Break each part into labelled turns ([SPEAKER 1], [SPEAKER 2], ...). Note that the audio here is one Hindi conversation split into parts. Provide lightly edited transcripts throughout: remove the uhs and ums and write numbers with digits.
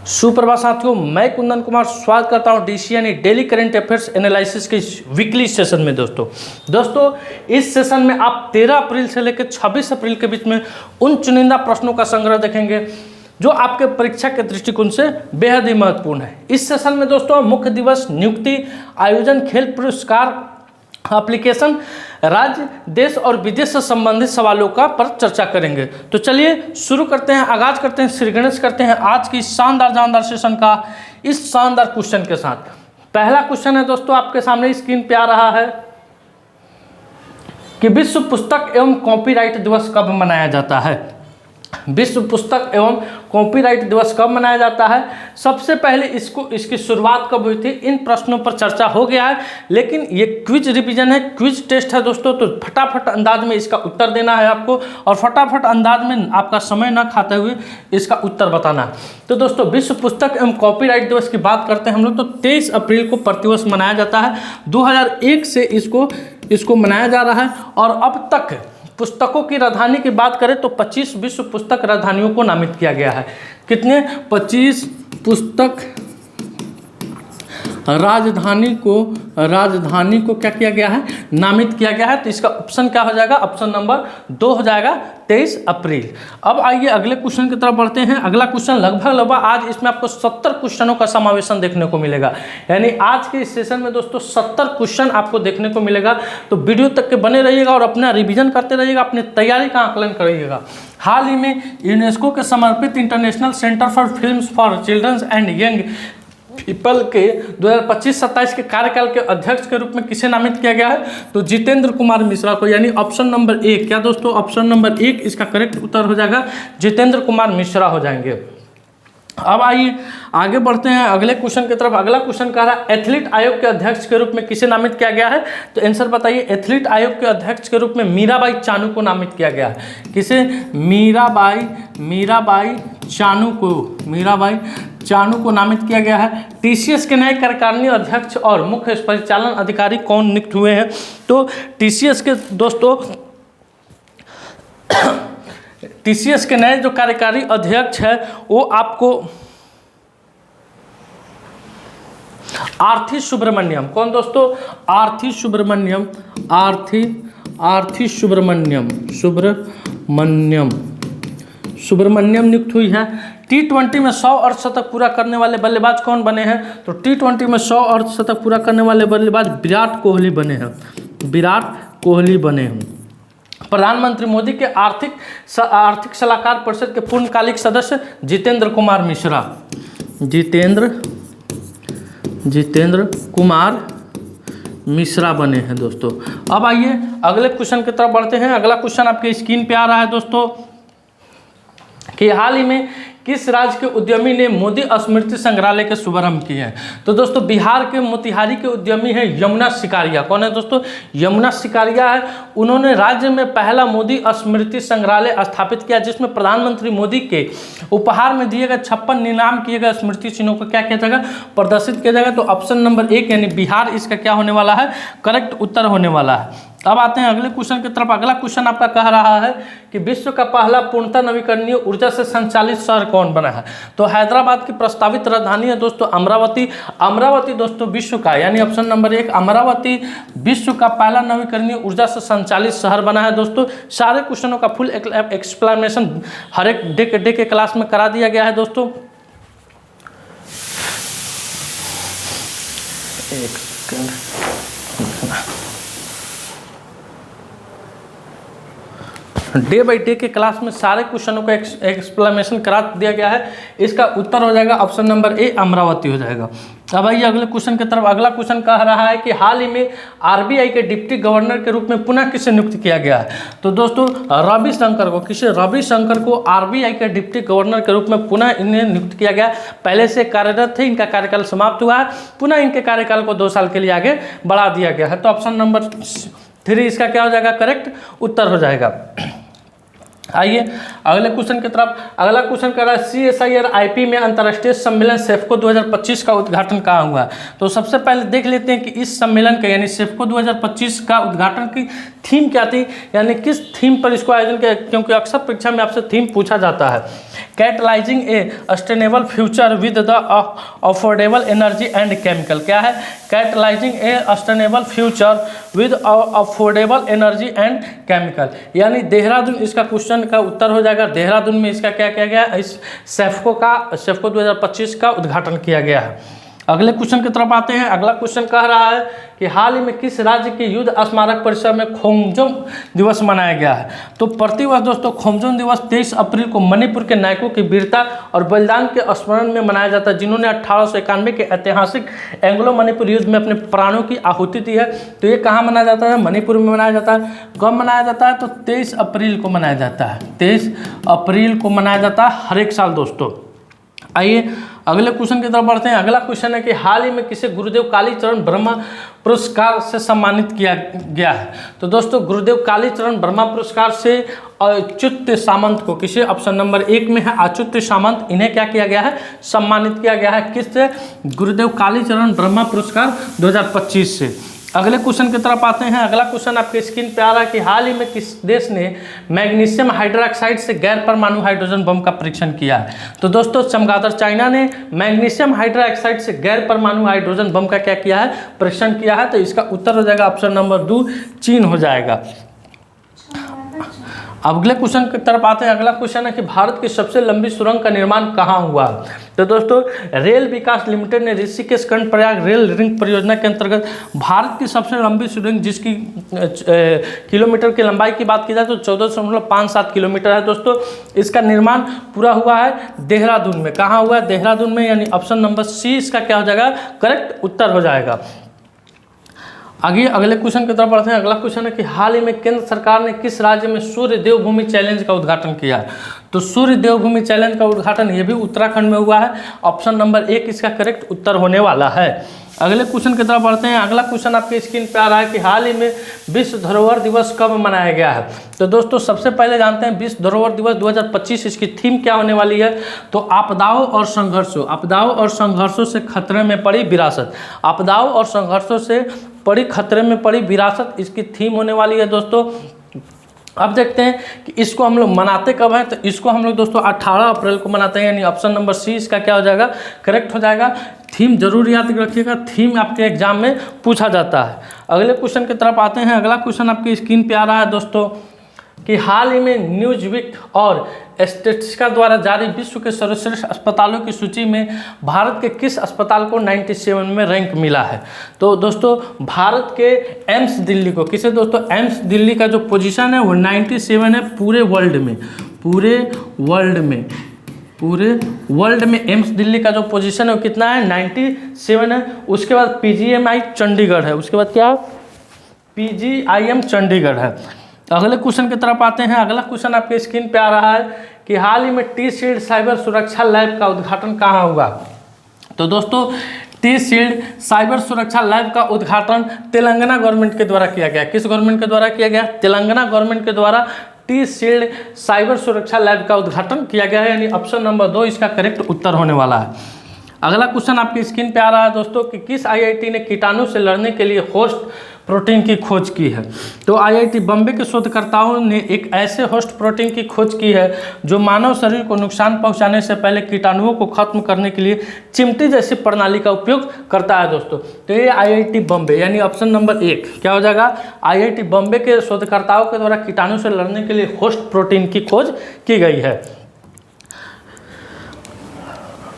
[SPEAKER 1] सुप्रभात साथियों, मैं कुंदन कुमार स्वागत करता हूं डीसी यानी डेली करंट अफेयर्स एनालिसिस के वीकली सेशन में। दोस्तों इस सेशन में आप 13 अप्रैल से लेकर 26 अप्रैल के बीच में उन चुनिंदा प्रश्नों का संग्रह देखेंगे जो आपके परीक्षा के दृष्टिकोण से बेहद ही महत्वपूर्ण है। इस सेशन में दोस्तों मुख्य दिवस, नियुक्ति, आयोजन, खेल पुरस्कार, एप्लीकेशन, राज्य, देश और विदेश से संबंधित सवालों का पर चर्चा करेंगे। तो चलिए शुरू करते हैं, आगाज करते हैं, श्री गणेश करते हैं आज की शानदार जानदार सेशन का इस शानदार क्वेश्चन के साथ। पहला क्वेश्चन है दोस्तों, आपके सामने स्क्रीन पे आ रहा है कि विश्व पुस्तक एवं कॉपीराइट दिवस कब मनाया जाता है। विश्व पुस्तक एवं कॉपीराइट दिवस कब मनाया जाता है। सबसे पहले इसकी शुरुआत कब हुई थी, इन प्रश्नों पर चर्चा हो गया है, लेकिन ये क्विज रिवीजन है, क्विज टेस्ट है दोस्तों। तो फटाफट अंदाज में इसका उत्तर देना है आपको और फटाफट अंदाज में आपका समय न खाते हुए इसका उत्तर बताना है। तो दोस्तों विश्व पुस्तक एवं कॉपीराइट दिवस की बात करते हैं हम लोग, तो 23 अप्रैल को प्रतिवर्ष मनाया जाता है। 2001 से इसको मनाया जा रहा है और अब तक पुस्तकों की राजधानी की बात करें तो 25 विश्व पुस्तक राजधानियों को नामित किया गया है। कितने? 25 पुस्तक राजधानी को क्या किया गया है, नामित किया गया है। तो इसका ऑप्शन क्या हो जाएगा, ऑप्शन नंबर 2 हो जाएगा, 23 अप्रैल। अब आइए अगले क्वेश्चन की तरफ बढ़ते हैं। अगला क्वेश्चन लगभग आज इसमें आपको 70 क्वेश्चनों का समावेशन देखने को मिलेगा, यानी आज के इस सेशन में दोस्तों 70 क्वेश्चन आपको देखने को मिलेगा। तो वीडियो तक के बने रहिएगा और अपना रिवीजन करते रहिएगा, अपनी तैयारी का आकलन करिएगा। हाल ही में यूनेस्को के समर्पित international centre for films for children's and young people के 2025-27 के कार्यकाल के अध्यक्ष के रूप में किसे नामित किया गया है, तो जितेंद्र कुमार मिश्रा को, यानी ऑप्शन नंबर 1। क्या दोस्तों, ऑप्शन नंबर 1 इसका करेक्ट उत्तर हो जाएगा, जितेंद्र कुमार मिश्रा हो जाएंगे। अब आइए आगे बढ़ते हैं अगले क्वेश्चन की तरफ। अगला क्वेश्चन कह रहा है एथलीट आयोग के अध्यक्ष के रूप में किसे नामित किया गया है, तो आंसर बताइए। एथलीट आयोग के अध्यक्ष के रूप में मीराबाई चानू को नामित किया गया है। किसे? मीराबाई चानू को नामित किया गया है। टीसीएस के नए कार्यकारिणी अध्यक्ष और मुख्य परिचालन अधिकारी कौन नियुक्त हुए हैं, तो टीसीएस के दोस्तों टीसीएस के नए जो कार्यकारी अध्यक्ष है वो आपको आरती सुब्रमण्यम। कौन दोस्तों? आरती सुब्रमण्यम नियुक्त हुई है। T20 में 100 अर्धशतक पूरा करने वाले बल्लेबाज कौन बने हैं, तो T20 में 100 अर्धशतक पूरा करने वाले बल्लेबाज विराट कोहली बने हैं। प्रधानमंत्री मोदी के आर्थिक सलाहकार परिषद के पूर्णकालिक सदस्य जितेंद्र कुमार मिश्रा बने हैं दोस्तों। अब आइए अगले क्वेश्चन की तरफ बढ़ते हैं। अगला क्वेश्चन आपके स्क्रीन पे आ रहा है दोस्तों कि हाल ही में किस राज्य के उद्यमी ने मोदी स्मृति संग्रहालय के शुभारंभ किए हैं, तो दोस्तों बिहार के मोतिहारी के उद्यमी हैं यमुना सिकारिया। कौन है दोस्तों? यमुना सिकारिया है। उन्होंने राज्य में पहला मोदी स्मृति संग्रहालय स्थापित किया, जिसमें प्रधानमंत्री मोदी के उपहार में दिए गए 56 नीलाम किए गए स्मृति चिन्हों को क्या किया जाएगा, प्रदर्शित किया जाएगा। तो ऑप्शन नंबर 1 यानी बिहार इसका क्या होने वाला है, करेक्ट उत्तर होने वाला है। अब आते हैं अगले क्वेश्चन की तरफ। अगला क्वेश्चन आपका कह रहा है कि विश्व का पहला पूर्णतः नवीकरणीय ऊर्जा से संचालित शहर कौन बना है, तो हैदराबाद की प्रस्तावित राजधानी है दोस्तों अमरावती दोस्तों विश्व का, यानी ऑप्शन नंबर 1 अमरावती विश्व का पहला नवीकरणीय ऊर्जा से संचालित शहर बना है दोस्तों। सारे क्वेश्चनों का फुल एक्सप्लेनेशन हर एक डे के क्लास में करा दिया गया है दोस्तों। डे बाई डे के क्लास में सारे क्वेश्चनों का एक्सप्लेनेशन करा दिया गया है। इसका उत्तर हो जाएगा ऑप्शन नंबर ए अमरावती हो जाएगा। अब आइए अगले क्वेश्चन की तरफ। अगला क्वेश्चन कह रहा है कि हाल ही में आरबीआई के डिप्टी गवर्नर के रूप में पुनः किसे नियुक्त किया गया है, तो दोस्तों रविशंकर को आरबीआई के डिप्टी गवर्नर के रूप में पुनः इन्हें नियुक्त किया गया। पहले से कार्यरत थे, इनका कार्यकाल समाप्त हुआ है, पुनः इनके कार्यकाल को 2 साल के लिए आगे बढ़ा दिया गया है। तो ऑप्शन नंबर 3 इसका क्या हो जाएगा, करेक्ट उत्तर हो जाएगा। आइए अगले क्वेश्चन की तरफ। अगला क्वेश्चन कर रहा है CSIR IP में अंतर्राष्ट्रीय सम्मेलन सेफको 2025 का उद्घाटन कहाँ हुआ। तो सबसे पहले देख लेते हैं कि इस सम्मेलन का यानी सेफको 2025 का उद्घाटन की थीम क्या थी, यानी किस थीम पर इसको आयोजन किया, क्योंकि अक्सर परीक्षा में आपसे थीम पूछा जाता है। Catalysing A sustainable future with the affordable energy and chemical. क्या है? Catalysing A sustainable future with affordable energy and chemical, यानी देहरादून इसका क्वेश्चन का उत्तर हो जाएगा। देहरादून में इसका क्या किया गया, इस सेफको 2025 का उद्घाटन किया गया है। अगले क्वेश्चन की तरफ आते हैं। अगला क्वेश्चन कह रहा है कि हाल ही में किस राज्य के युद्ध स्मारक परिसर में खोमजोम दिवस मनाया गया है। तो प्रतिवर्ष दोस्तों खोमजोम दिवस 23 अप्रैल को मणिपुर के नायकों की वीरता और बलिदान के स्मरण में मनाया जाता है, जिन्होंने 1891 के ऐतिहासिक एंग्लो मणिपुर युद्ध में अपने प्राणों की आहुति दी है। तो ये कहाँ मनाया जाता है? मणिपुर में मनाया जाता है। कब मनाया जाता है? तो 23 अप्रैल को मनाया जाता है। 23 अप्रैल को मनाया जाता है हर एक साल दोस्तों। आइए अगले क्वेश्चन की तरफ बढ़ते हैं। अगला क्वेश्चन है कि हाल ही में किसे गुरुदेव कालीचरण ब्रह्मा पुरस्कार से सम्मानित किया गया है। तो दोस्तों गुरुदेव कालीचरण ब्रह्मा पुरस्कार से अच्युत सामंत को, किसे, ऑप्शन नंबर 1 में है अच्युत सामंत, इन्हें क्या किया गया है? सम्मानित किया गया है। किससे? गुरुदेव कालीचरण ब्रह्मा पुरस्कार 2025 से। अगले क्वेश्चन की तरफ आते हैं। अगला क्वेश्चन आपके स्क्रीन पे आ रहा है कि हाल ही में किस देश ने मैग्नीशियम हाइड्रोक्साइड से गैर परमाणु हाइड्रोजन बम का परीक्षण किया है। तो दोस्तों चमगादड़ चाइना ने मैग्नीशियम हाइड्रोक्साइड से गैर परमाणु हाइड्रोजन बम का क्या किया है? परीक्षण किया है। तो इसका उत्तर हो जाएगा ऑप्शन नंबर 2 चीन हो जाएगा। अगले क्वेश्चन की तरफ आते हैं। अगला क्वेश्चन है कि भारत की सबसे लंबी सुरंग का निर्माण कहाँ हुआ। तो दोस्तों रेल विकास लिमिटेड ने ऋषिकेश कर्णप्रयाग रेल रिंग परियोजना के अंतर्गत भारत की सबसे लंबी सुरंग, जिसकी किलोमीटर की लंबाई की बात की जाए तो 14.57 किलोमीटर है दोस्तों, इसका निर्माण पूरा हुआ है देहरादून में। कहाँ हुआ है? देहरादून में, यानी ऑप्शन नंबर C इसका क्या हो जाएगा? करेक्ट उत्तर हो जाएगा। आगे अगले क्वेश्चन की तरफ बढ़ते हैं। अगला क्वेश्चन है कि हाल ही में केंद्र सरकार ने किस राज्य में सूर्य देवभूमि चैलेंज का उद्घाटन किया है। तो सूर्य देवभूमि चैलेंज का उद्घाटन ये भी उत्तराखंड में हुआ है। ऑप्शन नंबर 1 इसका करेक्ट उत्तर होने वाला है। अगले क्वेश्चन की तरफ बढ़ते हैं। अगला क्वेश्चन आपके स्क्रीन पे आ रहा है कि हाल ही में विश्व धरोहर दिवस कब मनाया गया है। तो दोस्तों सबसे पहले जानते हैं विश्व धरोहर दिवस 2025 इसकी थीम क्या होने वाली है। तो आपदाओं और संघर्षों से खतरे में पड़ी विरासत। आपदाओं और संघर्षों से खतरे में पड़ी विरासत इसकी थीम होने वाली है दोस्तों। अब देखते हैं कि इसको हम लोग मनाते कब हैं। तो इसको हम लोग दोस्तों 18 अप्रैल को मनाते हैं, यानी ऑप्शन नंबर C इसका क्या हो जाएगा? करेक्ट हो जाएगा। थीम जरूर याद रखिएगा, थीम आपके एग्जाम में पूछा जाता है। अगले क्वेश्चन की तरफ आते हैं। अगला क्वेश्चन आपकी स्क्रीन पे आ रहा है दोस्तों कि हाल ही में न्यूज़वीक और स्टैटिस्टिका द्वारा जारी विश्व के सर्वश्रेष्ठ अस्पतालों की सूची में भारत के किस अस्पताल को 97 में रैंक मिला है। तो दोस्तों भारत के एम्स दिल्ली को, किसे दोस्तों? एम्स दिल्ली का जो पोजीशन है वो 97 है पूरे वर्ल्ड में एम्स दिल्ली का जो पोजीशन है वो कितना है? 97 है। उसके बाद PGIM चंडीगढ़ है। उसके बाद क्या? PGIM चंडीगढ़ है। अगले क्वेश्चन की तरफ आते हैं। अगला क्वेश्चन आपके स्क्रीन पे आ रहा है कि हाल ही में T-Shield साइबर सुरक्षा लैब का उद्घाटन कहाँ हुआ। तो दोस्तों T-Shield साइबर सुरक्षा लैब का उद्घाटन तेलंगाना गवर्नमेंट के द्वारा किया गया। किस गवर्नमेंट के द्वारा किया गया? तेलंगाना गवर्नमेंट के द्वारा T-Shield साइबर सुरक्षा लैब का उद्घाटन किया गया है, यानी ऑप्शन नंबर 2 इसका करेक्ट उत्तर होने वाला है। अगला क्वेश्चन आपकी स्क्रीन पे आ रहा है दोस्तों कि किस IIT ने कीटाणु से लड़ने के लिए होस्ट प्रोटीन की खोज की है। तो IIT बम्बे के शोधकर्ताओं ने एक ऐसे होस्ट प्रोटीन की खोज की है जो मानव शरीर को नुकसान पहुंचाने से पहले कीटाणुओं को खत्म करने के लिए चिमटी जैसी प्रणाली का उपयोग करता है दोस्तों। तो ये IIT बम्बे, यानी ऑप्शन नंबर 1 क्या हो जाएगा? IIT बम्बे के शोधकर्ताओं के द्वारा कीटाणु से लड़ने के लिए होस्ट प्रोटीन की खोज की गई है।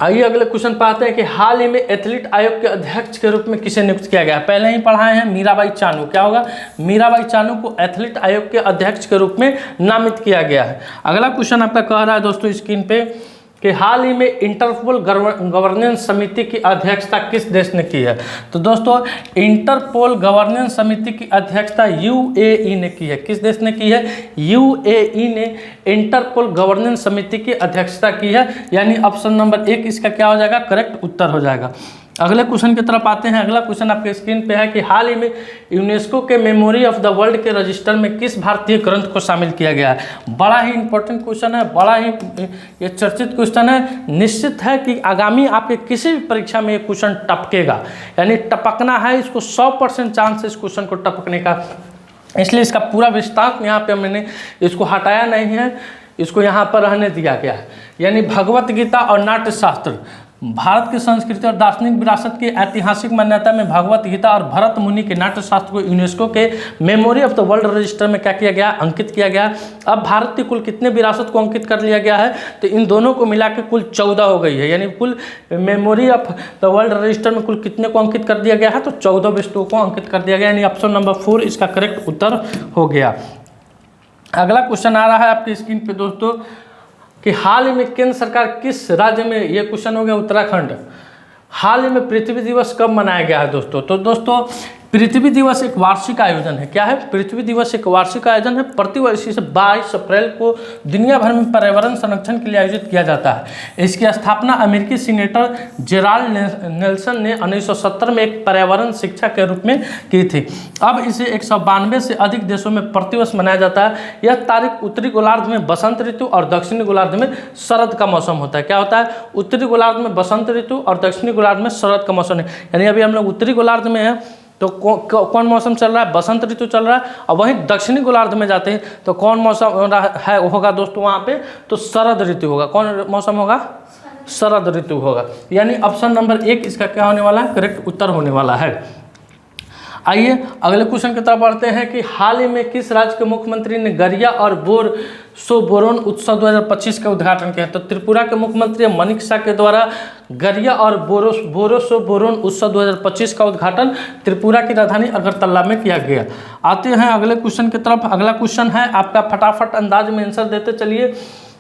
[SPEAKER 1] आइए अगले क्वेश्चन पर आते हैं कि हाल ही में एथलीट आयोग के अध्यक्ष के रूप में किसे नियुक्त किया गया है। पहले ही पढ़ाए हैं मीराबाई चानू। क्या होगा? मीराबाई चानू को एथलीट आयोग के अध्यक्ष के रूप में नामित किया गया है। अगला क्वेश्चन आपका कह रहा है दोस्तों स्क्रीन पे कि हाल ही में इंटरपोल गवर्नेंस समिति की अध्यक्षता किस देश ने की है। तो दोस्तों इंटरपोल गवर्नेंस समिति की अध्यक्षता UAE ने की है। किस देश ने की है? UAE ने इंटरपोल गवर्नेंस समिति की अध्यक्षता की है, यानी ऑप्शन नंबर 1 इसका क्या हो जाएगा? करेक्ट उत्तर हो जाएगा। अगले क्वेश्चन की तरफ आते हैं। अगला क्वेश्चन आपके स्क्रीन पे है कि हाल ही में यूनेस्को के मेमोरी ऑफ द वर्ल्ड के रजिस्टर में किस भारतीय ग्रंथ को शामिल किया गया है। बड़ा ही इंपॉर्टेंट क्वेश्चन है, बड़ा ही ये चर्चित क्वेश्चन है। निश्चित है कि आगामी आपके किसी भी परीक्षा में ये क्वेश्चन टपकेगा, यानी टपकना है इसको, 100% चांस है इस क्वेश्चन को टपकने का, इसलिए इसका पूरा विस्तार यहाँ पे मैंने इसको हटाया नहीं है, इसको यहाँ पर रहने दिया गया है। यानी भगवत गीता और नाट्यशास्त्र, भारत की संस्कृति और दार्शनिक विरासत की ऐतिहासिक मान्यता में भगवत गीता और भरत मुनि के नाट्यशास्त्र को यूनेस्को के memory of the world register में क्या किया गया, अंकित किया गया। अब भारत की कुल कितने विरासत को अंकित कर लिया गया है, तो इन दोनों को मिला के कुल 14 हो गई है। यानी कुल memory of the world register में कुल कितने को अंकित कर दिया गया है, तो 14 वस्तुओं को अंकित कर दिया गया, यानी ऑप्शन नंबर 4 इसका करेक्ट उत्तर हो गया। अगला क्वेश्चन आ रहा है आपकी स्क्रीन पे दोस्तों कि हाल ही में केंद्र सरकार किस राज्य में, ये क्वेश्चन हो गया उत्तराखंड, हाल ही में पृथ्वी दिवस कब मनाया गया है दोस्तों। तो दोस्तों पृथ्वी दिवस एक वार्षिक आयोजन है। क्या है, पृथ्वी दिवस एक वार्षिक आयोजन है। प्रतिवर्ष इसे 22 अप्रैल को दुनिया भर में पर्यावरण संरक्षण के लिए आयोजित किया जाता है। इसकी स्थापना अमेरिकी सीनेटर जेराल्ड नेल्सन ने 1970 में एक पर्यावरण शिक्षा के रूप में की थी। अब इसे 192 से अधिक देशों में प्रतिवर्ष मनाया जाता है। यह तारीख उत्तरी गोलार्ध में बसंत ऋतु और दक्षिणी गोलार्ध में शरद का मौसम होता है। क्या होता है, उत्तरी गोलार्ध में बसंत ऋतु और दक्षिणी गोलार्ध में शरद का मौसम है। यानी अभी हम लोग उत्तरी गोलार्ध में है तो कौन मौसम चल रहा है, बसंत ऋतु चल रहा है। और वहीं दक्षिणी गोलार्ध में जाते हैं तो कौन मौसम है होगा दोस्तों वहाँ पे, तो शरद ऋतु होगा। कौन मौसम होगा, शरद ऋतु होगा। यानी ऑप्शन नंबर 1 इसका क्या होने वाला है, करेक्ट उत्तर होने वाला है। आइए अगले क्वेश्चन की तरफ बढ़ते हैं कि हाल ही में किस राज्य के मुख्यमंत्री ने गरिया और बोरोन उत्सव 2025 का उद्घाटन किया। तो त्रिपुरा के मुख्यमंत्री मनिक शाह के द्वारा गरिया और बोरोन उत्सव 2025 का उद्घाटन त्रिपुरा की राजधानी अगरतला में किया गया। आते हैं अगले क्वेश्चन की तरफ। अगला क्वेश्चन है आपका, फटाफट अंदाज में आंसर देते चलिए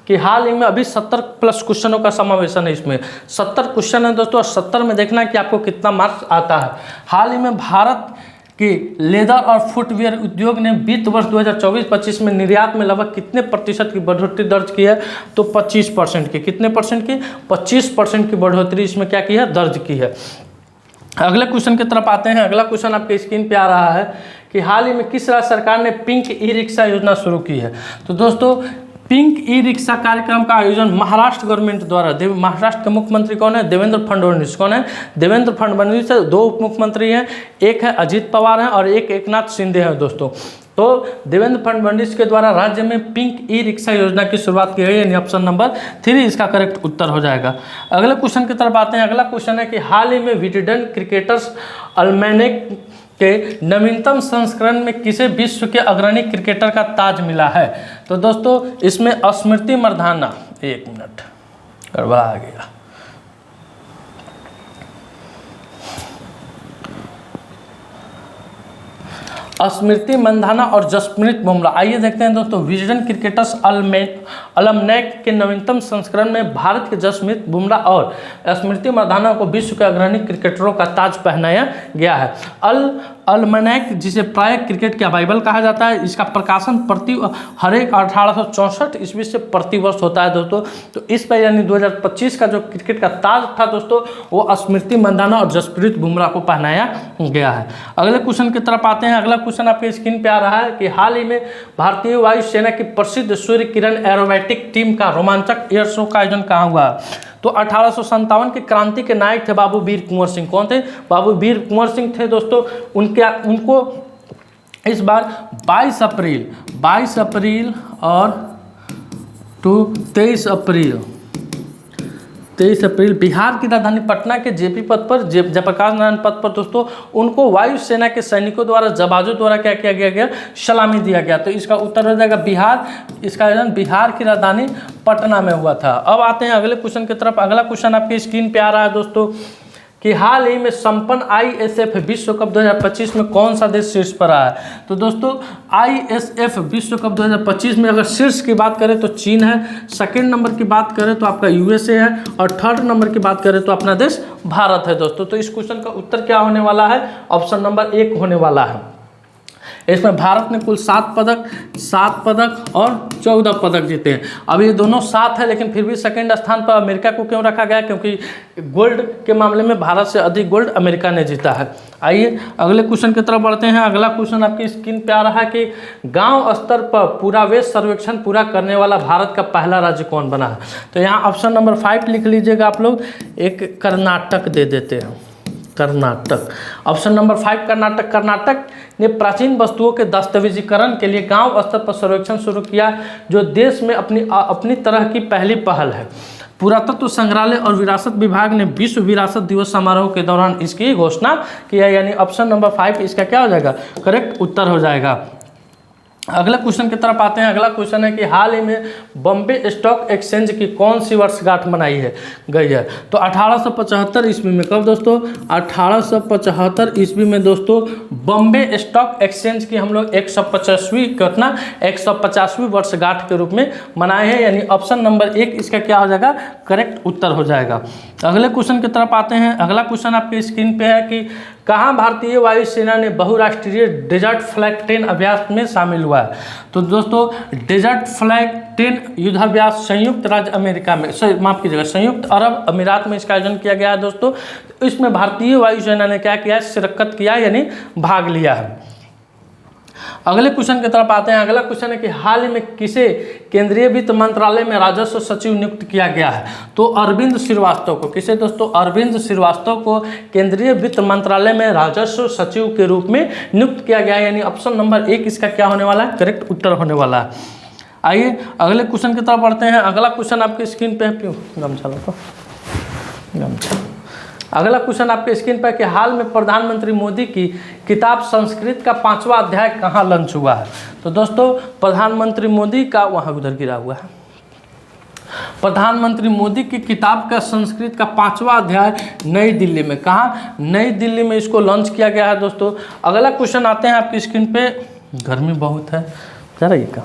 [SPEAKER 1] कि हाल ही में अभी 70+ क्वेश्चनों का समावेशन है। इसमें 70 क्वेश्चन है दोस्तों, और 70 में देखना है कि आपको कितना मार्क्स आता है। हाल ही में भारत कि लेदर और फुटवेयर उद्योग ने वित्त वर्ष 2024-25 में निर्यात में लगभग कितने प्रतिशत की बढ़ोतरी दर्ज की है, तो 25% की। कितने परसेंट की, 25% की बढ़ोतरी इसमें क्या की है, दर्ज की है। अगले क्वेश्चन की तरफ आते हैं। अगला क्वेश्चन आपके स्क्रीन पे आ रहा है कि हाल ही में किस राज्य सरकार ने पिंक ई रिक्शा योजना शुरू की है। तो दोस्तों पिंक ई रिक्शा कार्यक्रम का आयोजन महाराष्ट्र गवर्नमेंट द्वारा, महाराष्ट्र के मुख्यमंत्री कौन है, देवेंद्र फडणवीस। कौन है, देवेंद्र फडणवीस है। 2 उप मुख्यमंत्री हैं, एक है अजीत पवार हैं और एक एकनाथ शिंदे हैं दोस्तों। तो देवेंद्र फडणवीस के द्वारा राज्य में पिंक ई रिक्शा योजना की शुरुआत की गई, यानी ऑप्शन नंबर 3 इसका करेक्ट उत्तर हो जाएगा। अगले क्वेश्चन की तरफ आते हैं। अगला क्वेश्चन है कि हाल ही में विजडन क्रिकेटर्स अल्मेनेक के नवीनतम संस्करण में किसे विश्व के अग्रणी क्रिकेटर का ताज मिला है। तो दोस्तों इसमें स्मृति मंधाना, 1 मिनट गड़बड़ा गया, स्मृति मंधाना और जसप्रीत बुमराह। आइए देखते हैं दोस्तों, विजडन क्रिकेटर्स अलमनैक के नवीनतम संस्करण में भारत के जसप्रीत बुमराह और स्मृति मंधाना को विश्व के अग्रणी क्रिकेटरों का ताज पहनाया गया है। अलमनैक जिसे प्राय क्रिकेट का बाइबल कहा जाता है, इसका प्रकाशन हर एक 1864 ईस्वी से प्रतिवर्ष होता है दोस्तों। तो इस पर यानी 2025 का जो क्रिकेट का ताज था दोस्तों, वो स्मृति मंधाना और जसप्रीत बुमराह को पहनाया गया है। अगले क्वेश्चन की तरफ आते हैं। अगला क्वेश्चन आपके स्क्रीन पे आ रहा है कि हाल ही में भारतीय वायुसेना की प्रसिद्ध सूर्य किरण एरोबैटिक टीम का रोमांचक एयर शो का आयोजन कहाँ हुआ। तो 1857 की क्रांति के नायक थे बाबू वीर कुंवर सिंह। कौन थे, बाबू वीर कुंवर सिंह थे दोस्तों। उनको इस बार 22 अप्रैल और 23 अप्रैल बिहार की राजधानी पटना के जेपी पथ पर, जयप्रकाश नारायण पथ पर दोस्तों, उनको वायुसेना के सैनिकों द्वारा, जवानों द्वारा क्या किया गया, सलामी दिया गया। तो इसका उत्तर हो जाएगा बिहार। इसका आयोजन बिहार की राजधानी पटना में हुआ था। अब आते हैं अगले क्वेश्चन की तरफ। अगला क्वेश्चन आपकी स्क्रीन पे आ रहा है दोस्तों कि हाल ही में संपन्न ISF विश्व कप 2025 में कौन सा देश शीर्ष पर आया है। तो दोस्तों ISF विश्व कप 2025 में अगर शीर्ष की बात करें तो चीन है, सेकंड नंबर की बात करें तो आपका USA है, और थर्ड नंबर की बात करें तो अपना देश भारत है दोस्तों। तो इस क्वेश्चन का उत्तर क्या होने वाला है, ऑप्शन नंबर 1 होने वाला है। इसमें भारत ने कुल 7 पदक और 14 पदक जीते हैं। अब ये दोनों 7 है, लेकिन फिर भी सेकंड स्थान पर अमेरिका को क्यों रखा गया? क्योंकि गोल्ड के मामले में भारत से अधिक गोल्ड अमेरिका ने जीता है। आइए अगले क्वेश्चन की तरफ बढ़ते हैं। अगला क्वेश्चन आपकी स्क्रीन पे आ रहा है कि गांव स्तर पर पुरावेश सर्वेक्षण पूरा करने वाला भारत का पहला राज्य कौन बना है? तो यहाँ ऑप्शन नंबर 5 लिख लीजिएगा आप लोग। एक कर्नाटक दे देते हैं, कर्नाटक। Option number 5 Karnataka. कर्नाटक ने प्राचीन वस्तुओं के दस्तावेजीकरण के लिए गांव स्तर पर सर्वेक्षण शुरू किया, जो देश में अपनी तरह की पहली पहल है। पुरातत्व संग्रहालय और विरासत विभाग ने विश्व विरासत दिवस समारोह के दौरान इसकी घोषणा किया, यानी ऑप्शन नंबर 5 इसका क्या हो जाएगा? करेक्ट उत्तर हो जाएगा। अगला क्वेश्चन की तरफ आते हैं। अगला क्वेश्चन है कि हाल ही में बॉम्बे स्टॉक एक्सचेंज की कौन सी वर्षगांठ मनाई है गई है? तो 1875 ईस्वी में। कब दोस्तों? 1875 ईस्वी में दोस्तों बॉम्बे स्टॉक एक्सचेंज की हम लोग 150वीं वर्षगांठ के रूप में मनाए हैं, यानी ऑप्शन नंबर 1 इसका क्या हो जाएगा? करेक्ट उत्तर हो जाएगा। अगले क्वेश्चन की तरफ आते हैं। अगला क्वेश्चन आपके स्क्रीन पे है कि कहाँ भारतीय वायुसेना ने बहुराष्ट्रीय डेजर्ट फ्लैग 10 अभ्यास में शामिल हुआ है? तो दोस्तों डेजर्ट फ्लैग 10 युद्धाभ्यास संयुक्त राज्य अमेरिका में, माफ कीजिएगा, संयुक्त अरब अमीरात में इसका आयोजन किया गया है दोस्तों। इसमें भारतीय वायुसेना ने क्या किया? शिरकत किया, यानी भाग लिया है। अगले क्वेश्चन की तरफ आते हैं। अगला क्वेश्चन है कि हाल ही में किसे केंद्रीय वित्त मंत्रालय में राजस्व सचिव नियुक्त किया गया है? तो अरविंद श्रीवास्तव को। किसे दोस्तों? अरविंद श्रीवास्तव को केंद्रीय वित्त मंत्रालय में राजस्व सचिव के रूप में नियुक्त किया गया है, यानी ऑप्शन नंबर 1 इसका क्या होने वाला है? करेक्ट उत्तर होने वाला है। आइए अगले क्वेश्चन की तरफ बढ़ते हैं। अगला क्वेश्चन आपके स्क्रीन पे है। अगला क्वेश्चन आपके स्क्रीन पर कि हाल में प्रधानमंत्री मोदी की किताब संस्कृत का 5वां अध्याय कहाँ लॉन्च हुआ है? तो दोस्तों प्रधानमंत्री मोदी का, वहाँ उधर गिरा हुआ है, प्रधानमंत्री मोदी की किताब का संस्कृत का 5वां अध्याय नई दिल्ली में। कहाँ? नई दिल्ली में इसको लॉन्च किया गया है दोस्तों। अगला क्वेश्चन आते हैं आपकी स्क्रीन पे। गर्मी बहुत है जरा, ये का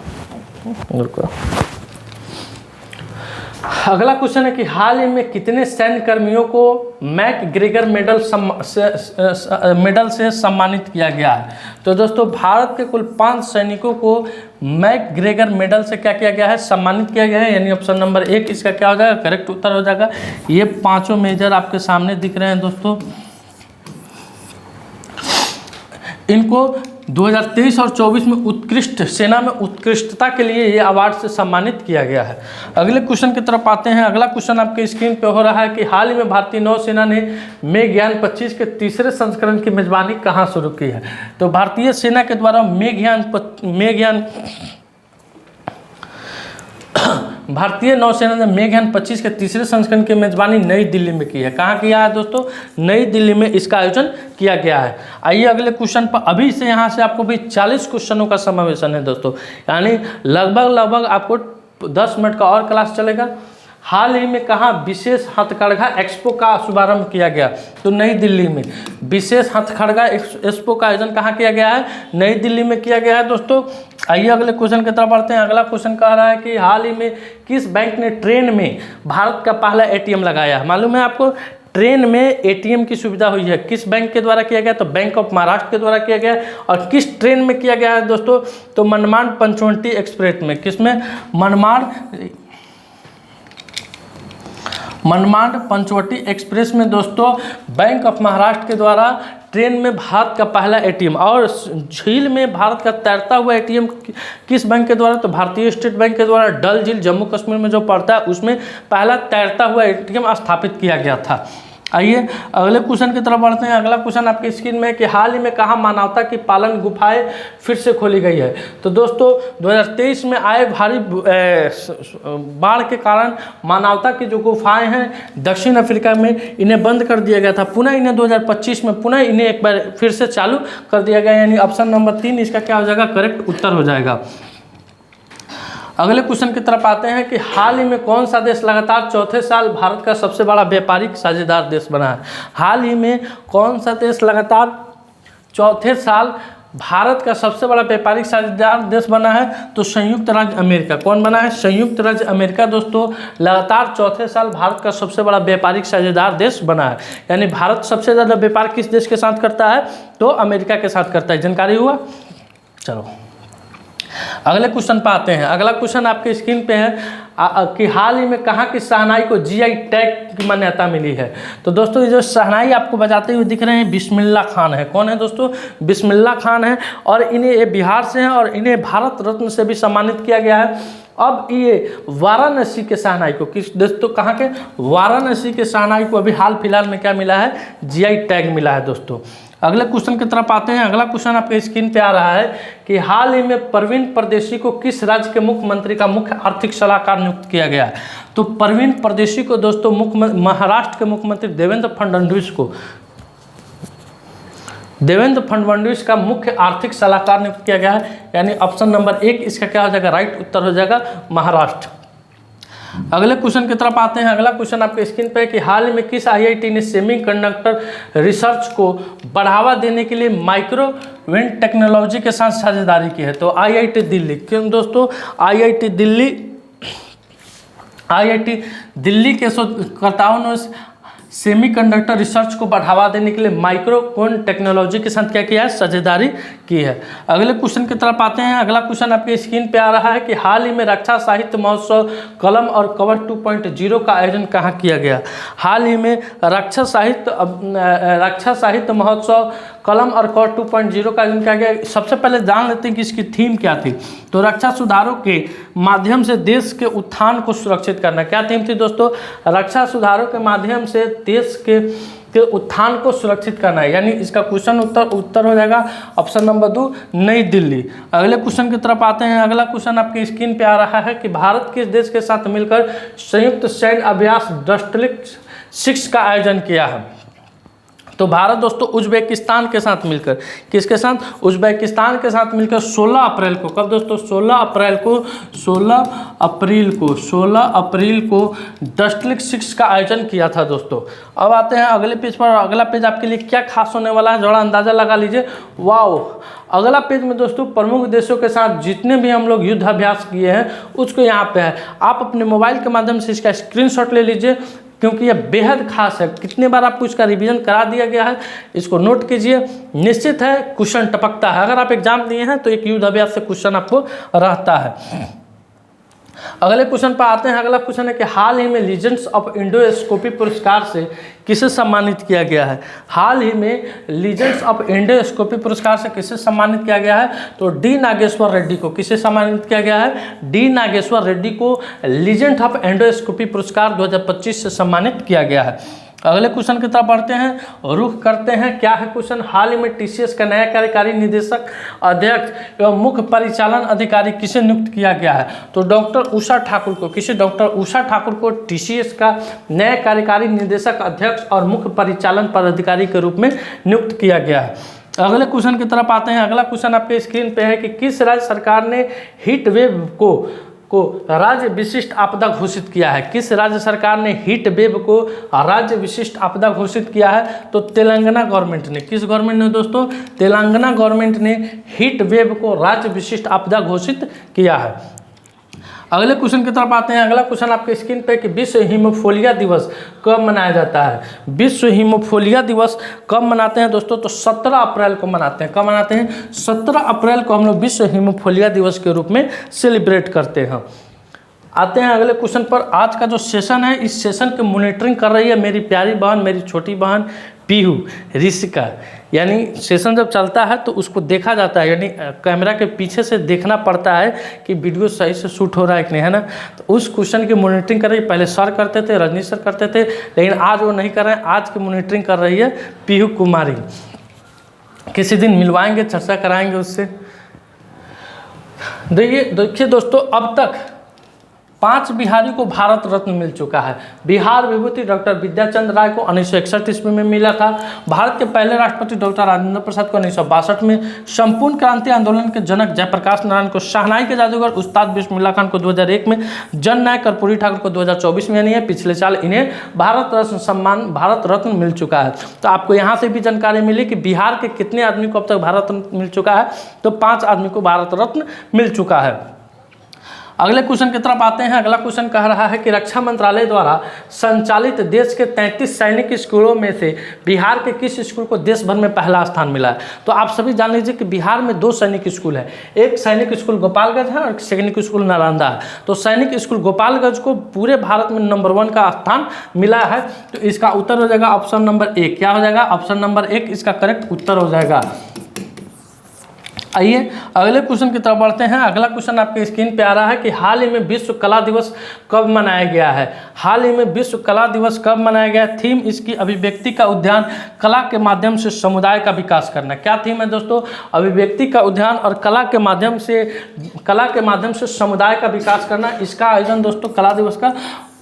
[SPEAKER 1] अगला क्वेश्चन है कि हाल ही में कितने सैन्य कर्मियों को मैकग्रेगर मेडल से सम्मानित किया गया है? तो दोस्तों भारत के कुल 5 सैनिकों को मैकग्रेगर मेडल से क्या किया गया है? सम्मानित किया गया है, यानी ऑप्शन नंबर 1 इसका क्या हो जाएगा? करेक्ट उत्तर हो जाएगा। ये 5 मेजर आपके सामने दिख रहे हैं दोस्तों। इनको 2023 और 24 में उत्कृष्ट सेना में उत्कृष्टता के लिए ये अवार्ड से सम्मानित किया गया है। अगले क्वेश्चन की तरफ आते हैं। अगला क्वेश्चन आपके स्क्रीन पे हो रहा है कि हाल ही में भारतीय नौसेना ने मेघयान 25 के तीसरे संस्करण की मेजबानी कहाँ शुरू की है? तो भारतीय सेना के द्वारा भारतीय नौसेना ने मेघयान 25 के तीसरे संस्करण की मेजबानी नई दिल्ली में की है। कहाँ किया है दोस्तों? नई दिल्ली में इसका आयोजन किया गया है। आइए अगले क्वेश्चन पर। अभी से यहाँ से आपको भी 40 क्वेश्चनों का समावेशन है दोस्तों, यानी लगभग आपको 10 मिनट का और क्लास चलेगा। हाल ही में कहाँ विशेष हथकरघा एक्सपो का शुभारंभ किया गया? तो नई दिल्ली में विशेष हथकरघा एक्सपो का आयोजन कहाँ किया गया है? नई दिल्ली में किया गया है दोस्तों। आइए अगले क्वेश्चन की तरफ बढ़ते हैं। अगला क्वेश्चन कह रहा है कि हाल ही में किस बैंक ने ट्रेन में भारत का पहला ATM लगाया है? मालूम है आपको ट्रेन में ATM की सुविधा हुई है। किस बैंक के द्वारा किया गया? तो बैंक ऑफ महाराष्ट्र के द्वारा किया गया। और किस ट्रेन में किया गया है दोस्तों? तो मनमाड़ पंचवटी एक्सप्रेस में। किसमें? मनमाड़ पंचवटी एक्सप्रेस में दोस्तों बैंक ऑफ महाराष्ट्र के द्वारा ट्रेन में भारत का पहला ATM। और झील में भारत का तैरता हुआ ATM किस बैंक के द्वारा? तो भारतीय स्टेट बैंक के द्वारा डल झील जम्मू कश्मीर में जो पड़ता है उसमें पहला तैरता हुआ ATM स्थापित किया गया था। आइए अगले क्वेश्चन की तरफ बढ़ते हैं। अगला क्वेश्चन आपके स्क्रीन में है कि हाल ही में कहाँ मानवता की पालन गुफाएं फिर से खोली गई है? तो दोस्तों 2023 में आए भारी बाढ़ के कारण मानवता की जो गुफाएं हैं दक्षिण अफ्रीका में, इन्हें बंद कर दिया गया था। पुनः इन्हें 2025 में पुनः इन्हें एक बार फिर से चालू कर दिया गया, यानी ऑप्शन नंबर 3 इसका क्या हो जाएगा? करेक्ट उत्तर हो जाएगा। अगले क्वेश्चन की तरफ आते हैं कि हाल ही में कौन सा देश लगातार चौथे साल भारत का सबसे बड़ा व्यापारिक साझेदार देश बना है? हाल ही में कौन सा देश लगातार चौथे साल भारत का सबसे बड़ा व्यापारिक साझेदार देश बना है? तो संयुक्त राज्य अमेरिका। कौन बना है? संयुक्त राज्य अमेरिका दोस्तों लगातार चौथे साल भारत का सबसे बड़ा व्यापारिक साझेदार देश बना है, यानी भारत सबसे ज़्यादा व्यापार किस देश के साथ करता है? तो अमेरिका के साथ करता है। जानकारी हुआ? चलो अगले क्वेश्चन पे आते हैं। अगला क्वेश्चन आपके स्क्रीन पे है कि हाल ही में कहाँ की शहनाई को जीआई टैग की मान्यता मिली है। तो दोस्तों ये जो शहनाई आपको बजाते हुए दिख रहे हैं बिस्मिल्लाह खान है। कौन है दोस्तों? बिस्मिल्लाह खान है और इन्हें ये बिहार से हैं और इन्हें भारत रत्न से भी सम्मानित किया गया है। अब ये वाराणसी के शहनाई को किस दोस्तों कहाँ के? वाराणसी के शहनाई को अभी हाल फिलहाल में क्या मिला है? जीआई टैग मिला है दोस्तों। अगले क्वेश्चन की तरफ आते हैं। अगला क्वेश्चन आपके स्क्रीन पे आ रहा है कि हाल ही में परवीन परदेशी को किस राज्य के मुख्यमंत्री का मुख्य आर्थिक सलाहकार नियुक्त किया गया है। तो परवीन परदेशी को दोस्तों महाराष्ट्र के मुख्यमंत्री देवेंद्र फडणवीस का मुख्य आर्थिक सलाहकार नियुक्त किया गया है। यानी ऑप्शन नंबर 1 इसका क्या हो जाएगा? राइट उत्तर हो जाएगा महाराष्ट्र। अगले क्वेश्चन की तरफ आते हैं। अगला क्वेश्चन आपके स्क्रीन पे है कि हाल ही में किस आईआईटी ने सेमीकंडक्टर रिसर्च को बढ़ावा देने के लिए माइक्रोवेव टेक्नोलॉजी के साथ साझेदारी की है। तो आईआईटी दिल्ली। क्यों दोस्तों? आईआईटी दिल्ली के शोधकर्ताओं ने सेमीकंडक्टर रिसर्च को बढ़ावा देने के लिए माइक्रोवेव टेक्नोलॉजी के साथ क्या किया है? साझेदारी की है। अगले क्वेश्चन की तरफ आते हैं। अगला क्वेश्चन आपके स्क्रीन पे आ रहा है कि हाल ही में रक्षा साहित्य महोत्सव कलम और कवर 2.0 का आयोजन कहाँ किया गया। हाल ही में रक्षा साहित्य महोत्सव कलम और कवर 2.0 का आयोजन किया गया। सबसे पहले जान लेते हैं कि इसकी थीम क्या थी। तो रक्षा सुधारों के माध्यम से देश के उत्थान को सुरक्षित करना। क्या थीम थी दोस्तों? रक्षा सुधारों के माध्यम से देश के उत्थान को सुरक्षित करना है। यानी इसका क्वेश्चन उत्तर हो जाएगा ऑप्शन नंबर 2 नई दिल्ली। अगले क्वेश्चन की तरफ आते हैं। अगला क्वेश्चन आपके स्क्रीन पे आ रहा है कि भारत किस देश के साथ मिलकर संयुक्त सैन्य अभ्यास डस्टलिक 6 का आयोजन किया है। तो भारत दोस्तों उज्बेकिस्तान के साथ मिलकर, किसके साथ? उज्बेकिस्तान के साथ मिलकर 16 अप्रैल को, कब दोस्तों? 16 अप्रैल को डस्टलिक 6 का आयोजन किया था दोस्तों। अब आते हैं अगले पेज पर। अगला पेज आपके लिए क्या खास होने वाला है, थोड़ा अंदाजा लगा लीजिए। वाओ, अगला पेज में दोस्तों प्रमुख देशों के साथ जितने भी हम लोग युद्ध अभ्यास किए हैं उसको यहाँ पे है। आप अपने मोबाइल के माध्यम से इसका स्क्रीनशॉट ले लीजिए क्योंकि यह बेहद खास है। कितने बार आपको इसका रिवीजन करा दिया गया है, इसको नोट कीजिए। निश्चित है क्वेश्चन टपकता है। अगर आप एग्जाम दिए हैं तो एक युद्ध अभ्यास से क्वेश्चन आपको रहता है। अगले क्वेश्चन पर आते हैं। अगला क्वेश्चन है कि हाल ही में लीजेंड्स ऑफ एंडोस्कोपी पुरस्कार से किसे सम्मानित किया गया है। हाल ही में लीजेंड्स ऑफ एंडोस्कोपी पुरस्कार से किसे सम्मानित किया गया है। तो डी नागेश्वर रेड्डी को किसे सम्मानित किया गया है? डी नागेश्वर रेड्डी को लीजेंड ऑफ एंडोस्कोपी पुरस्कार 2025 से सम्मानित किया गया है। अगले क्वेश्चन की तरफ बढ़ते हैं, रुख करते हैं। क्या है क्वेश्चन? हाल ही में टीसीएस का नया कार्यकारी निदेशक अध्यक्ष एवं मुख्य परिचालन अधिकारी किसे नियुक्त किया गया है। तो डॉक्टर उषा ठाकुर को। किसे? डॉक्टर उषा ठाकुर को टीसीएस का नया कार्यकारी निदेशक अध्यक्ष और मुख्य परिचालन पदाधिकारी के रूप में नियुक्त किया गया है। अगले क्वेश्चन की तरफ आते हैं। अगला क्वेश्चन आपके स्क्रीन पे है कि किस राज्य सरकार ने हीट वेव को राज्य विशिष्ट आपदा घोषित किया है। किस राज्य सरकार ने हीट वेव को राज्य विशिष्ट आपदा घोषित किया है। तो तेलंगाना गवर्नमेंट ने। किस गवर्नमेंट ने दोस्तों? तेलंगाना गवर्नमेंट ने हीट वेव को राज्य विशिष्ट आपदा घोषित किया है। अगले क्वेश्चन की तरफ आते हैं। अगला क्वेश्चन आपके स्क्रीन पे कि विश्व हीमोफीलिया दिवस कब मनाया जाता है। विश्व हीमोफीलिया दिवस कब मनाते हैं दोस्तों? तो 17 अप्रैल को मनाते हैं। कब मनाते हैं? 17 अप्रैल को हम लोग विश्व हीमोफीलिया दिवस के रूप में सेलिब्रेट करते हैं। आते हैं अगले क्वेश्चन पर। आज का जो सेशन है, इस सेशन की मॉनिटरिंग कर रही है मेरी प्यारी बहन, मेरी छोटी बहन पीहू ऋषिका। यानी सेशन जब चलता है तो उसको देखा जाता है, यानी कैमरा के पीछे से देखना पड़ता है कि वीडियो सही से शूट हो रहा है कि नहीं, है ना। तो उस क्वेश्चन की मॉनिटरिंग कर रही है। पहले सर करते थे, रजनी सर करते थे, लेकिन आज वो नहीं कर रहे हैं। आज की मॉनिटरिंग कर रही है पीहू कुमारी। किसी दिन मिलवाएंगे, चर्चा कराएंगे उससे। देखिए दोस्तों, अब तक 5 बिहारी को भारत रत्न मिल चुका है। बिहार विभूति डॉक्टर विद्याचंद्र राय को 1961 ईस्वी में मिला था। भारत के पहले राष्ट्रपति डॉक्टर राजेंद्र प्रसाद को 1962 में, संपूर्ण क्रांति आंदोलन के जनक जयप्रकाश नारायण को, शहनाई के जादूगर उस्ताद बिस्मिल्लाह खान को 2001 में, जननायक कर्पूरी ठाकुर को 2024 में, यानी पिछले साल इन्हें भारत रत्न सम्मान, भारत रत्न मिल चुका है। तो आपको यहाँ से भी जानकारी मिली कि बिहार के कितने आदमी को अब तक भारत रत्न मिल चुका है। तो 5 आदमी को भारत रत्न मिल चुका है। अगले क्वेश्चन की तरफ आते हैं। अगला क्वेश्चन कह रहा है कि रक्षा मंत्रालय द्वारा संचालित देश के 33 सैनिक स्कूलों में से बिहार के किस स्कूल को देश भर में पहला स्थान मिला है। तो आप सभी जान लीजिए कि बिहार में 2 सैनिक स्कूल है, एक सैनिक स्कूल गोपालगंज है और सैनिक स्कूल नालंदा है। तो सैनिक स्कूल गोपालगंज को पूरे भारत में नंबर 1 का स्थान मिला है। तो इसका उत्तर हो जाएगा ऑप्शन नंबर 1। क्या हो जाएगा? ऑप्शन नंबर 1 इसका करेक्ट उत्तर हो जाएगा। आइए अगले क्वेश्चन की तरफ बढ़ते हैं। अगला क्वेश्चन आपके स्क्रीन पे आ रहा है कि हाल ही में विश्व कला दिवस कब मनाया गया है। हाल ही में विश्व कला दिवस कब मनाया गया है? थीम इसकी अभिव्यक्ति का उद्यान, कला के माध्यम से समुदाय का विकास करना। क्या थीम है दोस्तों? अभिव्यक्ति का उद्यान और कला के माध्यम से समुदाय का विकास करना। इसका आयोजन दोस्तों कला दिवस का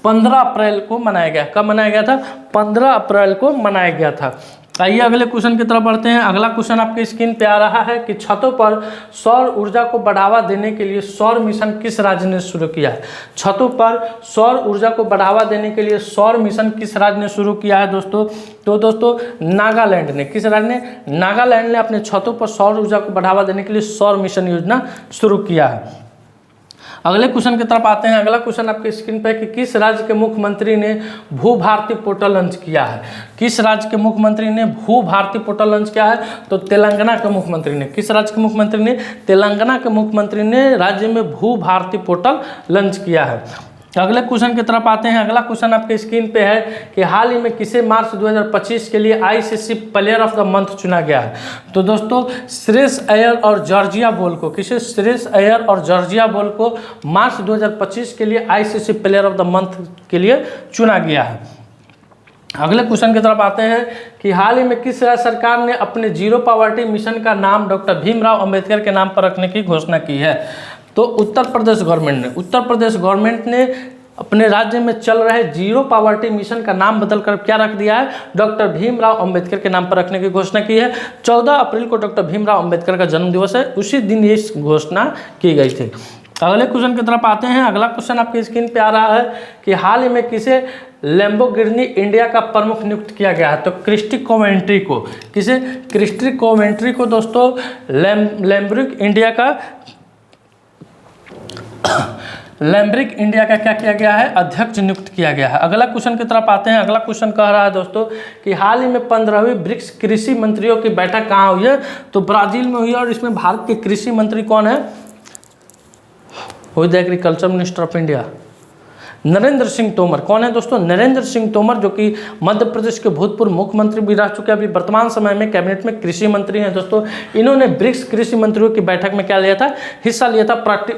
[SPEAKER 1] 15 अप्रैल को मनाया गया। कब मनाया गया था? 15 अप्रैल को मनाया गया था। आइए अगले क्वेश्चन की तरफ बढ़ते हैं। अगला क्वेश्चन आपके स्क्रीन पे आ रहा है कि छतों पर सौर ऊर्जा को बढ़ावा देने के लिए सौर मिशन किस राज्य ने शुरू किया है। छतों पर सौर ऊर्जा को बढ़ावा देने के लिए सौर मिशन किस राज्य ने शुरू किया है दोस्तों? तो दोस्तों नागालैंड ने। किस राज्य ने? नागालैंड ने अपने छतों पर सौर ऊर्जा को बढ़ावा देने के लिए सौर मिशन योजना शुरू किया है। अगले क्वेश्चन की तरफ आते हैं। अगला क्वेश्चन आपके स्क्रीन पे कि किस राज्य के मुख्यमंत्री ने भू भारती पोर्टल लॉन्च किया है। किस राज्य के मुख्यमंत्री ने भू भारती पोर्टल लॉन्च किया है? तो तेलंगाना के मुख्यमंत्री ने। किस राज्य के मुख्यमंत्री ने? तेलंगाना के मुख्यमंत्री ने राज्य में भू भारती पोर्टल लॉन्च किया है। अगले क्वेश्चन की तरफ आते हैं। अगला क्वेश्चन आपके स्क्रीन पे है कि हाल ही में किसे मार्च 2025 के लिए ICC player of the month चुना गया है। तो दोस्तों श्रेयस अय्यर और जॉर्जिया बोल को, किसे? श्रेयस अय्यर और जॉर्जिया बोल को मार्च 2025 के लिए ICC player of the month के लिए चुना गया है। अगले क्वेश्चन की तरफ आते हैं कि हाल ही में किस राज्य सरकार ने अपने जीरो पॉवर्टी मिशन का नाम डॉक्टर भीमराव अंबेडकर के नाम पर रखने की घोषणा की है। तो उत्तर प्रदेश गवर्नमेंट ने अपने राज्य में चल रहे जीरो पॉवर्टी मिशन का नाम बदलकर क्या रख दिया है? डॉक्टर भीमराव अंबेडकर के नाम पर रखने की घोषणा की है। 14 अप्रैल को डॉक्टर भीमराव अंबेडकर का जन्म दिवस है, उसी दिन ये घोषणा की गई थी। अगले क्वेश्चन की तरफ आते हैं। अगला क्वेश्चन आपके स्क्रीन पे आ रहा है कि हाल ही में किसे लैम्बोर्गिनी इंडिया का प्रमुख नियुक्त किया गया है। तो क्रिस्टी कोवेंट्री को। किसे? क्रिस्टी कोवेंट्री को दोस्तों लैम्ब्रिक इंडिया का क्या किया गया है? अध्यक्ष नियुक्त किया गया है। अगला क्वेश्चन की तरफ आते हैं। अगला क्वेश्चन कह रहा है दोस्तों कि हाल ही में 15वीं ब्रिक्स कृषि मंत्रियों की बैठक कहाँ हुई है। तो ब्राजील में हुई है और इसमें भारत के कृषि मंत्री कौन है? Who is the agriculture minister of India? Narendra Singh Tomar. कौन है दोस्तों? नरेंद्र सिंह तोमर, जो कि मध्य प्रदेश के भूतपूर्व मुख्यमंत्री भी रह चुके हैं, अभी वर्तमान समय में कैबिनेट में कृषि मंत्री हैं दोस्तों। इन्होंने ब्रिक्स कृषि मंत्रियों की बैठक में क्या लिया था? हिस्सा लिया था,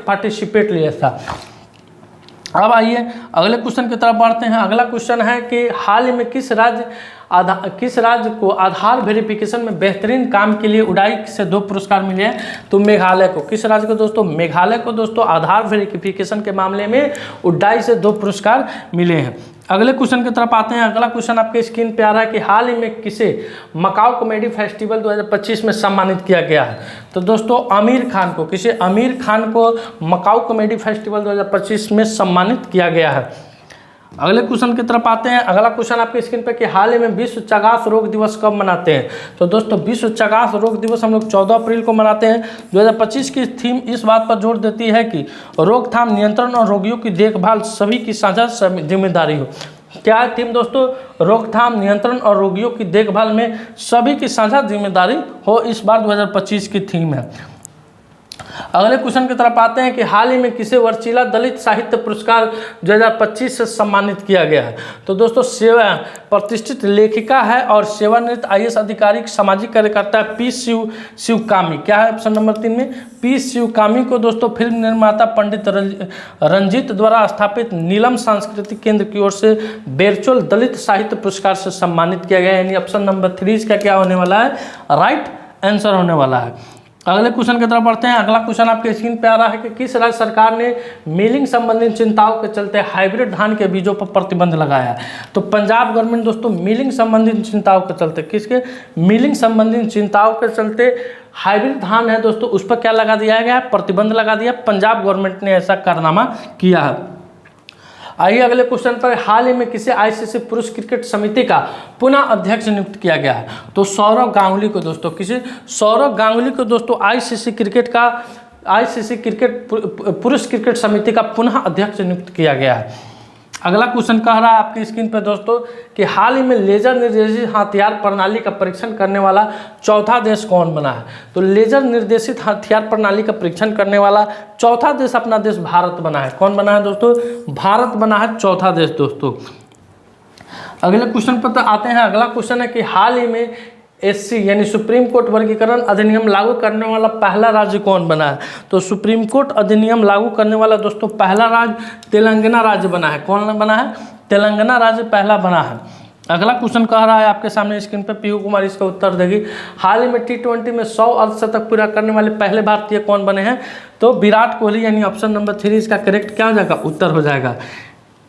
[SPEAKER 1] पार्टिसिपेट लिया था। अब आइए अगले क्वेश्चन की तरफ बढ़ते हैं। अगला क्वेश्चन है कि हाल ही में किस राज्य को आधार वेरिफिकेशन में बेहतरीन काम के लिए उडाई से 2 पुरस्कार मिले हैं। तो मेघालय को। किस राज्य को दोस्तों? मेघालय को दोस्तों आधार वेरिफिकेशन के मामले में उडाई से 2 पुरस्कार मिले हैं। अगले क्वेश्चन की तरफ आते हैं। अगला क्वेश्चन आपके स्क्रीन पे आ रहा है कि हाल ही में किसे मकाओ कॉमेडी फेस्टिवल 2025 में सम्मानित किया गया है। तो दोस्तों आमिर खान को। किसे? आमिर खान को मकाओ कॉमेडी फेस्टिवल 2025 में सम्मानित किया गया है। अगले क्वेश्चन की तरफ आते हैं। अगला क्वेश्चन आपके स्क्रीन पे कि हाल ही में विश्व चगास रोग दिवस कब मनाते हैं। तो दोस्तों विश्व चगास रोग दिवस हम लोग 14 अप्रैल को मनाते हैं। 2025 की थीम इस बात पर जोर देती है कि रोकथाम, नियंत्रण और रोगियों की देखभाल सभी की साझा जिम्मेदारी हो। क्या है थीम दोस्तों? रोकथाम, नियंत्रण और रोगियों की देखभाल में सभी की साझा जिम्मेदारी हो, इस बार 2025 की थीम है। अगले क्वेश्चन की तरफ आते हैं कि हाल ही में किसे वर्चीला दलित साहित्य पुरस्कार 2025 से सम्मानित किया गया है। तो दोस्तों प्रतिष्ठित लेखिका है और सेवानिवृत्त IAS अधिकारी, सामाजिक कार्यकर्ता है पी शिवकामी। क्या है ऑप्शन नंबर 3 में? पी शिवकामी को दोस्तों फिल्म निर्माता पंडित रंजीत द्वारा स्थापित नीलम सांस्कृतिक केंद्र की ओर से बेरचोल दलित साहित्य पुरस्कार से सम्मानित किया गया है। यानी ऑप्शन नंबर 3 इसका क्या होने वाला है? राइट आंसर होने वाला है। अगले क्वेश्चन की तरफ बढ़ते हैं। अगला क्वेश्चन आपके स्क्रीन पे आ रहा है कि किस राज्य सरकार ने मिलिंग संबंधी चिंताओं के चलते हाइब्रिड धान के बीजों पर प्रतिबंध लगाया है। तो पंजाब गवर्नमेंट दोस्तों मिलिंग संबंधी चिंताओं के चलते, किसके? मिलिंग संबंधी चिंताओं के चलते हाइब्रिड धान है दोस्तों, उस पर क्या लगा दिया गया है? प्रतिबंध लगा दिया। पंजाब गवर्नमेंट ने ऐसा कारनामा किया है। आइए अगले क्वेश्चन पर, हाल ही में किसे आईसीसी पुरुष क्रिकेट समिति का पुनः अध्यक्ष नियुक्त किया गया है। तो सौरव गांगुली को दोस्तों। किसे? सौरव गांगुली को दोस्तों आईसीसी क्रिकेट का आईसीसी क्रिकेट पुरुष क्रिकेट समिति का पुनः अध्यक्ष नियुक्त किया गया है। अगला क्वेश्चन कह रहा है आपकी स्क्रीन पर दोस्तों कि हाल ही में लेजर निर्देशित हथियार प्रणाली का परीक्षण करने वाला चौथा देश कौन बना है। तो लेजर निर्देशित हथियार प्रणाली का परीक्षण करने वाला चौथा देश अपना देश भारत बना है। कौन बना है दोस्तों? भारत बना है चौथा देश दोस्तों। अगले क्वेश्चन पर तो आते हैं। अगला क्वेश्चन है कि हाल ही में एससी यानी सुप्रीम कोर्ट वर्गीकरण अधिनियम लागू करने वाला पहला राज्य कौन बना है। तो सुप्रीम कोर्ट अधिनियम लागू करने वाला दोस्तों पहला राज्य तेलंगाना राज्य बना है। कौन बना है? तेलंगाना राज्य पहला बना है। अगला क्वेश्चन कह रहा है आपके सामने स्क्रीन पर, पीयू कुमार इसका उत्तर देगी। हाल ही में T20 में 100 अर्धशतक पूरा करने वाले पहले भारतीय कौन बने हैं। तो विराट कोहली, यानी ऑप्शन नंबर 3 इसका करेक्ट क्या हो जाएगा? उत्तर हो जाएगा।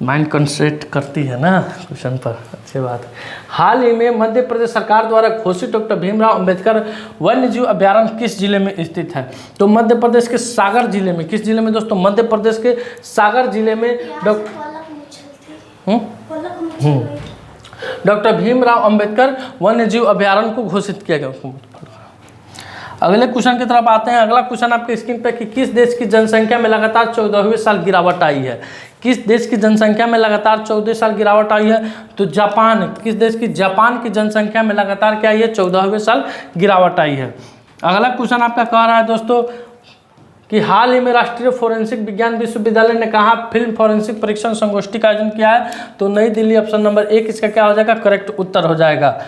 [SPEAKER 1] माइंड कंसंट्रेट करती है ना क्वेश्चन पर, अच्छी बात है। हाल ही में मध्य प्रदेश सरकार द्वारा घोषित डॉक्टर भीमराव अंबेडकर वन्यजीव अभ्यारण्य किस जिले में स्थित है। तो मध्य प्रदेश के सागर जिले में। किस जिले में दोस्तों? मध्य प्रदेश के सागर जिले में डॉक्टर भीमराव अंबेडकर वन्यजीव अभ्यारण्य को घोषित किया गया। अगले क्वेश्चन की तरफ आते हैं। अगला क्वेश्चन आपके स्क्रीन पर कि किस देश की जनसंख्या में लगातार 14वें साल गिरावट आई है। किस देश की जनसंख्या में लगातार 14 साल गिरावट आई है। तो जापान। किस देश की? जापान की जनसंख्या में लगातार क्या आई है? 14वें साल गिरावट आई है। अगला क्वेश्चन आपका कह रहा है दोस्तों कि हाल ही में राष्ट्रीय फोरेंसिक विज्ञान विश्वविद्यालय ने कहा फिल्म फोरेंसिक परीक्षण संगोष्ठी का आयोजन किया है। तो नई दिल्ली, ऑप्शन नंबर 1 इसका क्या हो जाएगा? करेक्ट उत्तर हो जाएगा।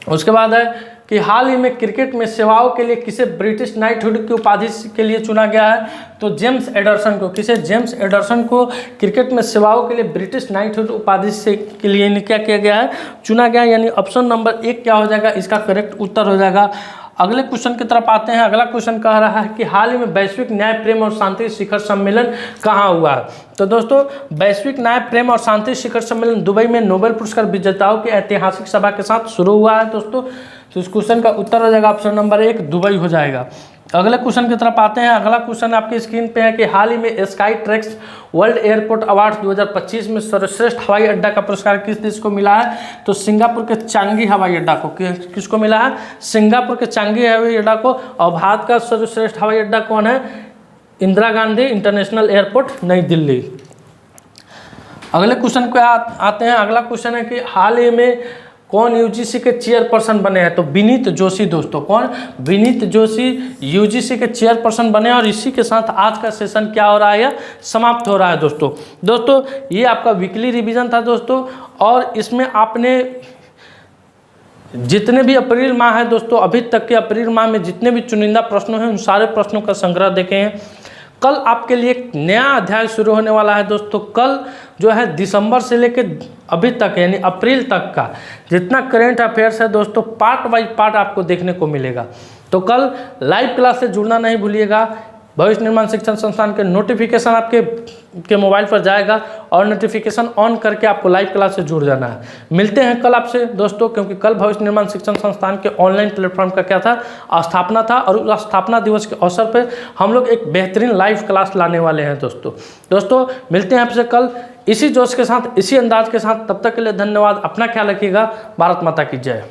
[SPEAKER 1] उसके बाद है कि हाल ही में क्रिकेट में सेवाओं के लिए किसे ब्रिटिश नाइटहुड की उपाधि के लिए चुना गया है। तो जेम्स एडरसन को। किसे? जेम्स एडरसन को क्रिकेट में सेवाओं के लिए ब्रिटिश नाइटहुड उपाधि से के लिए क्या किया गया है? चुना गया, यानी ऑप्शन नंबर 1 क्या हो जाएगा? इसका करेक्ट उत्तर हो जाएगा। अगले क्वेश्चन की तरफ आते हैं। अगला क्वेश्चन कह रहा है कि हाल ही में वैश्विक न्याय, प्रेम और शांति शिखर सम्मेलन कहाँ हुआ है। तो दोस्तों वैश्विक न्याय, प्रेम और शांति शिखर सम्मेलन दुबई में नोबेल पुरस्कार विजेताओं की ऐतिहासिक सभा के साथ शुरू हुआ है दोस्तों। तो इस क्वेश्चन का उत्तर हो जाएगा ऑप्शन नंबर 1 दुबई हो जाएगा। अगले क्वेश्चन की तरफ आते हैं। अगला क्वेश्चन आपकी स्क्रीन पे है कि हाल ही में sky tracks world airport award 2025 में सर्वश्रेष्ठ हवाई अड्डा का पुरस्कार किस देश को मिला है। तो सिंगापुर के चांगी हवाई अड्डा को। किसको मिला है? सिंगापुर के चांगी हवाई अड्डा को। और भारत का सर्वश्रेष्ठ हवाई अड्डा कौन है? इंदिरा गांधी इंटरनेशनल एयरपोर्ट, नई दिल्ली। अगले क्वेश्चन पे आते हैं। अगला क्वेश्चन है कि हाल ही में कौन यूजीसी के चेयरपर्सन बने हैं। तो विनीत जोशी दोस्तों। कौन? विनीत जोशी यूजीसी के चेयरपर्सन बने। और इसी के साथ आज का सेशन क्या हो रहा है? समाप्त हो रहा है दोस्तों ये आपका वीकली रिवीजन था दोस्तों। और इसमें आपने जितने भी अप्रैल माह है दोस्तों, अभी तक के अप्रैल माह में जितने भी चुनिंदा प्रश्नों हैं उन सारे प्रश्नों का संग्रह देखे हैं। कल आपके लिए एक नया अध्याय शुरू होने वाला है दोस्तों। कल जो है दिसंबर से लेकर अभी तक यानी अप्रैल तक का जितना करंट अफेयर्स है दोस्तों, पार्ट वाइज पार्ट आपको देखने को मिलेगा। तो कल लाइव क्लास से जुड़ना नहीं भूलिएगा। भविष्य निर्माण शिक्षण संस्थान के नोटिफिकेशन आपके मोबाइल पर जाएगा और नोटिफिकेशन ऑन करके आपको लाइव क्लास से जुड़ जाना है। मिलते हैं कल आपसे दोस्तों, क्योंकि कल भविष्य निर्माण शिक्षण संस्थान के ऑनलाइन प्लेटफॉर्म का क्या था? स्थापना था। और उस स्थापना दिवस के अवसर पर हम लोग एक बेहतरीन लाइव क्लास लाने वाले हैं दोस्तों मिलते हैं आपसे कल इसी जोश के साथ, इसी अंदाज के साथ। तब तक के लिए धन्यवाद। अपना ख्याल रखिएगा। भारत माता की जय।